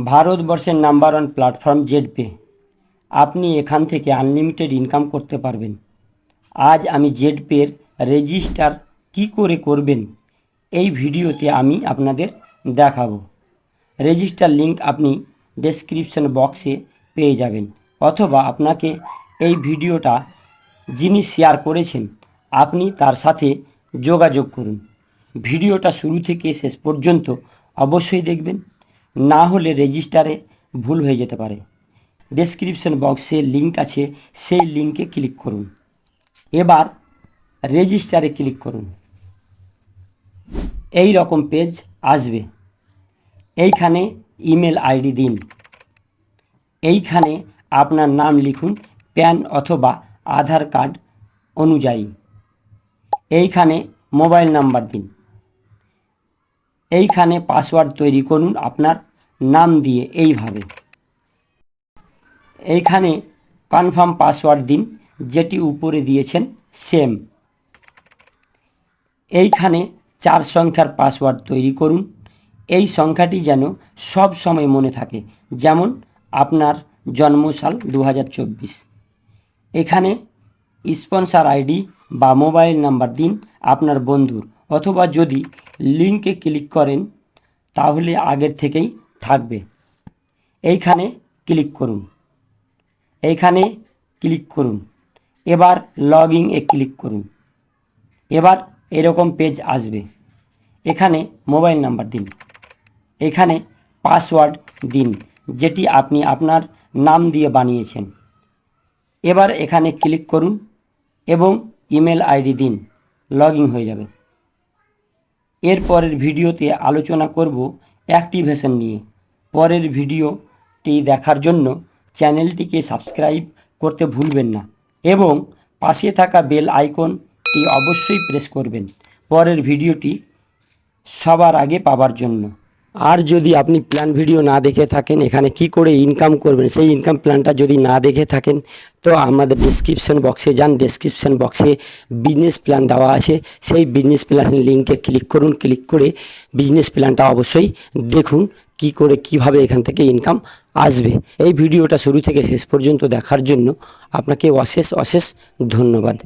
ভারতবর্ষের number one platform জেডপে। আপনি এখান থেকে আনলিমিটেড ইনকাম করতে পারবেন। আজ আমি জেডপের রেজিস্টার কি করে করবেন এই ভিডিওতে আমি আপনাদের দেখাবো। রেজিস্টার লিংক আপনি ডেসক্রিপশন বক্সে পেয়ে যাবেন, অথবা আপনাকে এই ভিডিওটা যিনি শেয়ার করেছেন আপনি তার সাথে যোগাযোগ করুন। ভিডিওটা শুরু থেকে শেষ পর্যন্ত অবশ্যই দেখবেন, না হলে রেজিস্টারে ভুল হয়ে যেতে পারে। ডেসক্রিপশন বক্সে লিংক আছে, সেই লিংকে ক্লিক করুন। এবার রেজিস্টারে ক্লিক করুন। এই রকম পেজ আসবে। এইখানে ইমেল আইডি দিন। এইখানে আপনার নাম লিখুন প্যান অথবা আধার কার্ড অনুযায়ী। এইখানে মোবাইল নাম্বার দিন। এইখানে পাসওয়ার্ড তৈরি করুন আপনার নাম দিয়ে এইভাবে। এইখানে কনফার্ম পাসওয়ার্ড দিন, যেটি উপরে দিয়েছেন সেম। এইখানে 4 সংখ্যার পাসওয়ার্ড তৈরি করুন। এই সংখ্যাটি যেন সব সময় মনে থাকে, যেমন আপনার জন্মসাল 2024। এখানে স্পন্সর আইডি বা মোবাইল নাম্বার দিন আপনার বন্ধুর, অথবা যদি লিঙ্কে ক্লিক করেন তাহলে আগের থেকেই থাকবে। এইখানে ক্লিক করুন। এইখানে ক্লিক করুন। এবার লগ ইনে ক্লিক করুন। এবার এরকম পেজ আসবে। এখানে মোবাইল নাম্বার দিন। এখানে পাসওয়ার্ড দিন, যেটি আপনি আপনার নাম দিয়ে বানিয়েছেন। এবার এখানে ক্লিক করুন এবং ইমেল আইডি দিন। লগ ইন হয়ে যাবে। এরপরের ভিডিওতে আলোচনা করব অ্যাক্টিভেশন নিয়ে। পরের ভিডিওটি দেখার জন্য চ্যানেলটিকে সাবস্ক্রাইব করতে ভুলবেন না এবং পাশে থাকা বেল আইকনটি অবশ্যই প্রেস করবেন পরের ভিডিওটি সবার আগে পাওয়ার জন্য। আর যদি আপনি প্ল্যান ভিডিও না দেখে থাকেন, এখানে কি করে ইনকাম করবেন সেই ইনকাম প্ল্যানটা যদি না দেখে থাকেন, তো আমাদের ডেসক্রিপশন বক্সে যান। ডেসক্রিপশন বক্সে বিজনেস প্ল্যান দেওয়া আছে, সেই বিজনেস প্ল্যান লিঙ্কে ক্লিক করুন। ক্লিক করে বিজনেস প্ল্যানটা অবশ্যই দেখুন কি করে কিভাবে এখান থেকে ইনকাম আসবে। এই ভিডিওটা শুরু থেকে শেষ পর্যন্ত দেখার জন্য আপনাকে অশেষ অশেষ ধন্যবাদ।